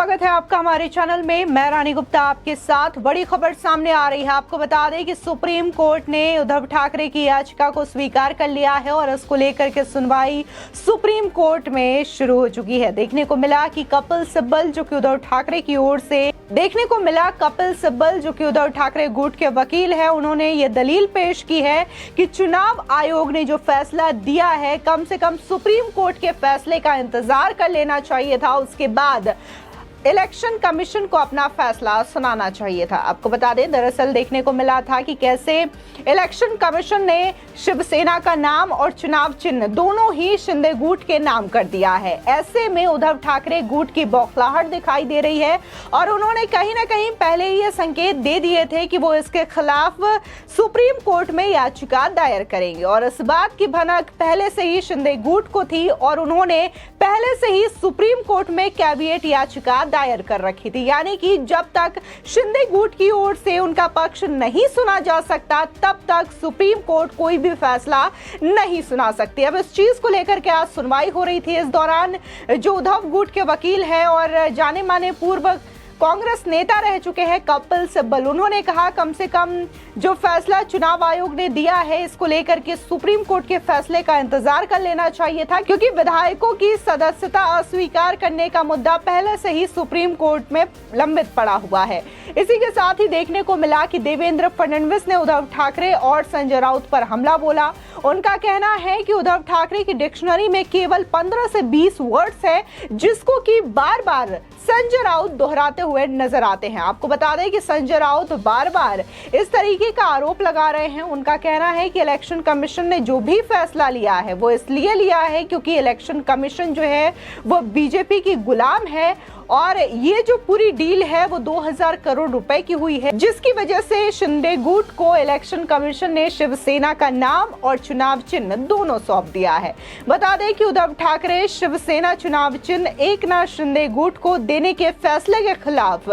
स्वागत है आपका हमारे चैनल में। मैं रानी गुप्ता आपके साथ। बड़ी खबर सामने आ रही है। आपको बता दें कि सुप्रीम कोर्ट ने उद्धव ठाकरे की याचिका को स्वीकार कर लिया है और इसको लेकर के सुनवाई सुप्रीम कोर्ट में शुरू हो चुकी है। देखने को मिला कि कपिल सिब्बल जो कि उद्धव ठाकरे की ओर से कपिल सिब्बल जो कि उद्धव ठाकरे गुट के वकील है, उन्होंने ये दलील पेश की है कि चुनाव आयोग ने जो फैसला दिया है, कम से कम सुप्रीम कोर्ट के फैसले का इंतजार कर लेना चाहिए था, उसके बाद इलेक्शन कमीशन को अपना फैसला सुनाना चाहिए था। आपको बता दें, दरअसल देखने को मिला था कि कैसे इलेक्शन कमीशन ने शिवसेना का नाम और चुनाव चिन्ह दोनों ही शिंदे गुट के नाम कर दिया है। ऐसे में उद्धव ठाकरे गुट की बौखलाहट दिखाई दे रही है और उन्होंने कहीं ना कहीं पहले ही ये संकेत दे दिए थे कि वो इसके खिलाफ सुप्रीम कोर्ट में याचिका दायर करेंगे और इस बात की भनक पहले से ही शिंदे गुट को थी और उन्होंने पहले से ही सुप्रीम कोर्ट में कैविएट याचिका दायर कर रखी थी। यानी कि जब तक शिंदे गुट की ओर से उनका पक्ष नहीं सुना जा सकता, तब तक सुप्रीम कोर्ट कोई भी फैसला नहीं सुना सकती। अब इस चीज को लेकर के आज सुनवाई हो रही थी। इस दौरान जो उद्धव गुट के वकील हैं और जाने माने पूर्व कांग्रेस नेता रह चुके हैं कपिल सिब्बल, उन्होंने कहा कम से कम जो फैसला चुनाव आयोग ने दिया है, इसको लेकर के सुप्रीम कोर्ट के फैसले का इंतजार कर लेना चाहिए था, क्योंकि विधायकों की सदस्यता अस्वीकार करने का मुद्दा पहले से ही सुप्रीम कोर्ट में लंबित पड़ा हुआ है। इसी के साथ ही देखने को मिला कि देवेंद्र फडणवीस ने उद्धव ठाकरे और संजय राउत पर हमला बोला। उनका कहना है कि उद्धव ठाकरे की डिक्शनरी में केवल 15 से 20 वर्ड्स है, जिसको कि बार बार संजय राउत दोहराते हुए नजर आते हैं। आपको बता दें कि संजय राउत बार बार इस तरीके का आरोप लगा रहे हैं। उनका कहना है कि इलेक्शन कमीशन ने जो भी फैसला लिया है वो इसलिए लिया है क्योंकि इलेक्शन कमीशन जो है वो बीजेपी की गुलाम है और ये जो पूरी डील है वो 2000 करोड़ रुपए की हुई है, जिसकी वजह से शिंदे गुट को इलेक्शन कमीशन ने शिवसेना का नाम और चुनाव चिन्ह दोनों सौंप दिया है। बता दें कि उद्धव ठाकरे शिवसेना चुनाव चिन्ह एकनाथ शिंदे गुट को देने के फैसले के खिलाफ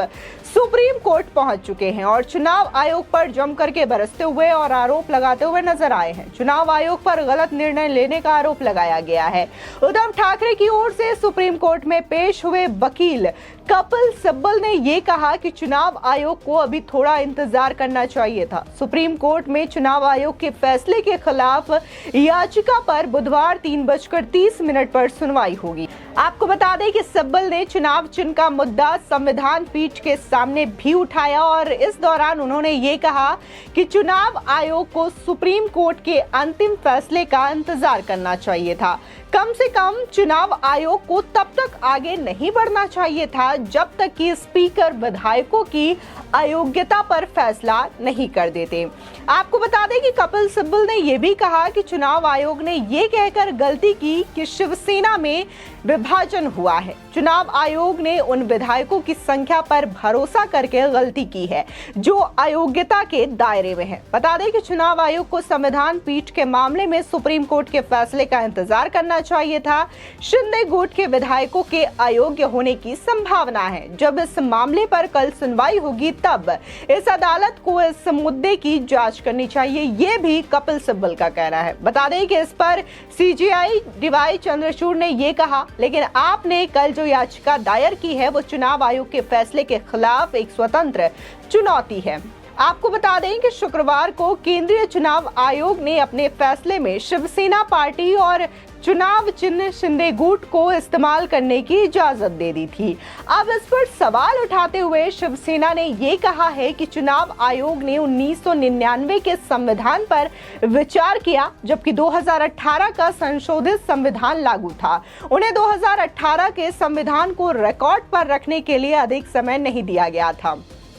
सुप्रीम कोर्ट पहुंच चुके हैं और चुनाव आयोग पर जम करके बरसते हुए और आरोप लगाते हुए नजर आए हैं। चुनाव आयोग पर गलत निर्णय लेने का आरोप लगाया गया है। उद्धव ठाकरे की ओर से सुप्रीम कोर्ट में पेश हुए वकील कपिल सिब्बल ने ये कहा कि चुनाव आयोग को अभी थोड़ा इंतजार करना चाहिए था। सुप्रीम कोर्ट में चुनाव आयोग के फैसले के खिलाफ याचिका पर बुधवार 3:30 पर सुनवाई होगी। आपको बता दें कि सिब्बल ने चुनाव चिन्ह का मुद्दा संविधान पीठ के सामने भी उठाया और इस दौरान उन्होंने ये कहा कि चुनाव आयोग को सुप्रीम कोर्ट के अंतिम फैसले का इंतजार करना चाहिए था। कम से कम चुनाव आयोग को तब तक आगे नहीं बढ़ना चाहिए था जब तक कि स्पीकर विधायकों की अयोग्यता पर फैसला नहीं कर देते। आपको बता दें कि कपिल सिब्बल ने यह भी कहा कि चुनाव आयोग ने यह कहकर गलती की कि शिवसेना में विभाजन हुआ है। चुनाव आयोग ने उन विधायकों की संख्या पर भरोसा करके गलती की है जो अयोग्यता के दायरे में है। बता दें कि चुनाव आयोग को संविधान पीठ के मामले में सुप्रीम कोर्ट के फैसले का इंतजार करना चाहिए था। शिंदे गुट के विधायकों के अयोग्य होने की संभावना है। जब इस मामले पर कल सुनवाई होगी तब इस अदालत को इस मुद्दे की जांच करनी चाहिए, ये भी कपिल सिब्बल का कहना है। बता दें कि इस पर सीजेआई डीवाई चंद्रचूड़ ने ये कहा, लेकिन आपने कल जो याचिका दायर की है वो चुनाव आयोग के फैसले के खिलाफ एक स्वतंत्र चुनौती है। आपको बता दें कि शुक्रवार को केंद्रीय चुनाव आयोग ने अपने फैसले में शिवसेना पार्टी और चुनाव चिन्ह शिंदे गुट को इस्तेमाल करने की इजाजत दे दी थी। अब इस पर सवाल उठाते हुए शिवसेना ने ये कहा है कि चुनाव आयोग ने 1999 के संविधान पर विचार किया, जबकि 2018 का संशोधित संविधान लागू था। उन्हें 2018 के संविधान को रिकॉर्ड पर रखने के लिए अधिक समय नहीं दिया गया था।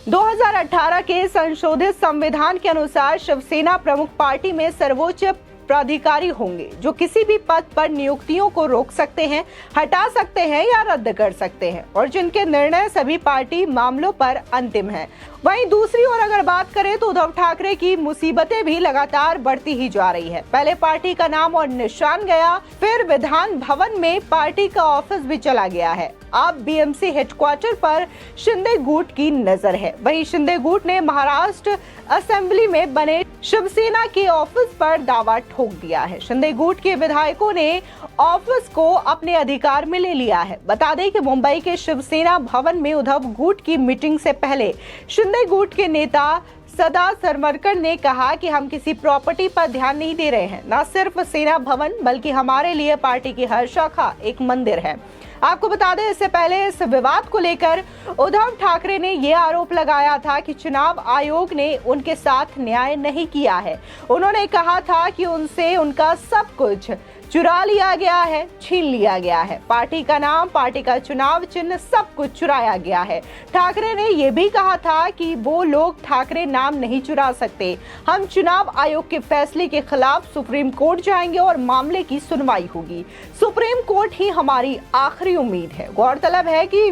2018 के संशोधित संविधान के अनुसार शिवसेना प्रमुख पार्टी में सर्वोच्च प्राधिकारी होंगे जो किसी भी पद पर नियुक्तियों को रोक सकते हैं, हटा सकते हैं या रद्द कर सकते हैं और जिनके निर्णय सभी पार्टी मामलों पर अंतिम है। वहीं दूसरी ओर अगर बात करें तो उद्धव ठाकरे की मुसीबतें भी लगातार बढ़ती ही जा रही है। पहले पार्टी का नाम और निशान गया, फिर विधान भवन में पार्टी का ऑफिस भी चला गया है। अब बीएमसी हेडक्वार्टर पर शिंदे गुट की नजर है। वहीं शिंदे गुट ने महाराष्ट्र असेंबली में बने शिवसेना के ऑफिस पर दावा ठोक दिया है। शिंदे गुट के विधायकों ने ऑफिस को अपने अधिकार में ले लिया है। बता दें कि मुंबई के शिवसेना भवन में उद्धव गुट की मीटिंग से पहले शिंदे गुट के नेता सदा सरमरकर ने कहा कि हम किसी प्रॉपर्टी पर ध्यान नहीं दे रहे हैं। न सिर्फ सेना भवन बल्कि हमारे लिए पार्टी की हर शाखा एक मंदिर है। आपको बता दें, इससे पहले इस विवाद को लेकर उद्धव ठाकरे ने यह आरोप लगाया था कि चुनाव आयोग ने उनके साथ न्याय नहीं किया है। उन्होंने कहा था कि उनसे उनका सब कुछ चुरा लिया गया है, छीन लिया गया है। पार्टी का नाम, पार्टी का चुनाव चिन्ह, सब कुछ चुराया गया है। ठाकरे ने यह भी कहा था कि वो लोग ठाकरे नाम नहीं चुरा सकते। हम चुनाव आयोग के फैसले के खिलाफ सुप्रीम कोर्ट जाएंगे और मामले की सुनवाई होगी। सुप्रीम कोर्ट ही हमारी आखिरी उम्मीद है। गौरतलब है कि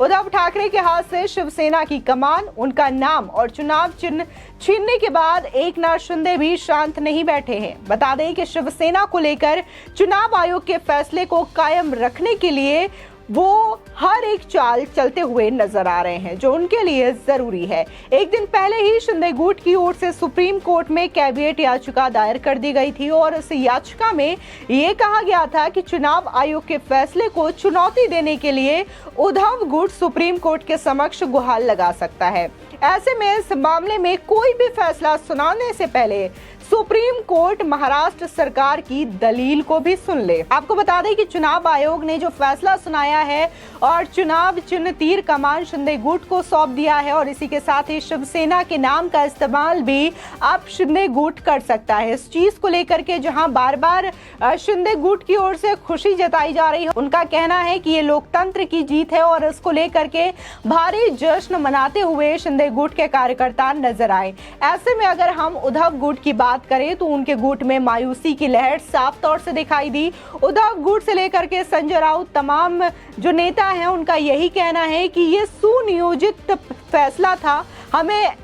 उद्धव ठाकरे के हाथ से शिवसेना की कमान, उनका नाम और चुनाव चिन्ह छीनने के बाद एकनाथ शिंदे भी शांत नहीं बैठे हैं। बता दें कि शिवसेना को लेकर चुनाव आयोग के फैसले को कायम रखने के लिए वो हर एक चाल चलते हुए नजर आ रहे हैं, जो उनके लिए जरूरी है। एक दिन पहले ही शिंदे गुट की ओर से सुप्रीम कोर्ट में कैविएट याचिका दायर कर दी गई थी और इस याचिका में ये कहा गया था कि चुनाव आयोग के फैसले को चुनौती देने के लिए उद्धव गुट सुप्रीम कोर्ट के समक्ष गुहार लगा सकता है। ऐसे में इस मामले में कोई भी फैसला सुनाने से पहले सुप्रीम कोर्ट महाराष्ट्र सरकार की दलील को भी सुन ले। आपको बता दें कि चुनाव आयोग ने जो फैसला सुनाया है और चुनाव चिन्ह तीर कमान शिंदे गुट को सौंप दिया है और इसी के साथ ही शिवसेना के नाम का इस्तेमाल भी अब शिंदे गुट कर सकता है। इस चीज को लेकर के जहां बार बार शिंदे गुट की ओर से खुशी जताई जा रही है, उनका कहना है कि ये लोकतंत्र की जीत है और इसको लेकर के भारी जश्न मनाते हुए शिंदे गुट के कार्यकर्ता नजर आए। ऐसे में अगर हम उद्धव गुट की बात करें तो उनके गुट में मायूसी की लहर साफ तौर से दिखाई दी। उद्धव गुट से लेकर के संजय राउत, तमाम जो नेता हैं, उनका यही कहना है कि ये सुनियोजित फैसला था। हमें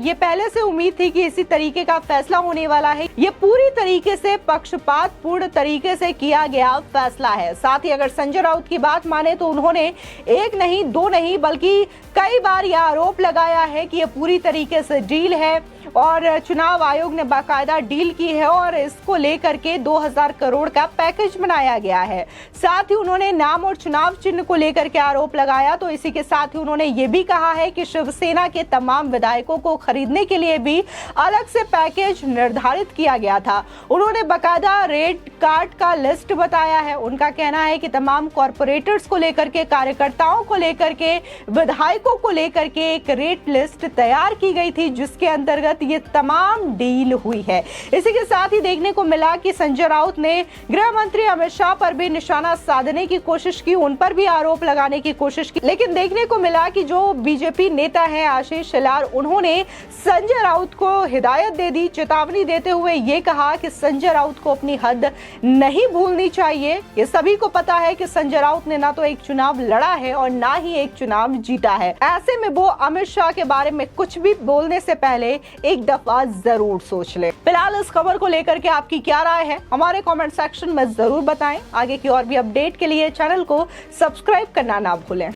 ये पहले से उम्मीद थी कि इसी तरीके का फैसला होने वाला है। ये पूरी तरीके से पक्षपात पूर्ण तरीके से किया गया फैसला है। साथ ही अगर संजय राउत की बात माने तो उन्होंने एक नहीं, दो नहीं, बल्कि कई बार यह आरोप लगाया है कि ये पूरी तरीके से डील है और चुनाव आयोग ने बाकायदा डील की है और इसको लेकर के 2000 करोड़ का पैकेज बनाया गया है। साथ ही उन्होंने नाम और चुनाव चिन्ह को लेकर के आरोप लगाया। तो इसी के साथ ही उन्होंने ये भी कहा है कि शिवसेना के तमाम विधायकों को खरीदने के लिए भी अलग से पैकेज निर्धारित किया गया था। उन्होंने बाकायदा रेट कार्ड का लिस्ट बताया है। उनका कहना है कि तमाम कॉर्पोरेटर्स को लेकर के, कार्यकर्ताओं को लेकर के, विधायकों को लेकर के एक रेट लिस्ट तैयार की गई थी, जिसके अंतर्गत ये तमाम डील हुई है। इसी के साथ ही देखने को मिला कि संजय राउत ने गृह मंत्री अमित शाह पर भी निशाना साधने की कोशिश की, उन पर भी आरोप लगाने की कोशिश की। लेकिन देखने को मिला कि जो बीजेपी नेता है आशीष शेलार, उन्होंने संजय राउत को हिदायत दे दी, चेतावनी देते हुए ये कहा कि संजय राउत को अपनी हद नहीं भूलनी चाहिए। ये सभी को पता है कि संजय राउत ने ना तो एक चुनाव लड़ा है और ना ही एक चुनाव जीता है। ऐसे में वो अमित शाह के बारे में कुछ भी बोलने से पहले एक दफा जरूर सोच ले। फिलहाल इस खबर को लेकर के आपकी क्या राय है, हमारे कमेंट सेक्शन में जरूर बताएं। आगे की और भी अपडेट के लिए चैनल को सब्सक्राइब करना ना भूलें।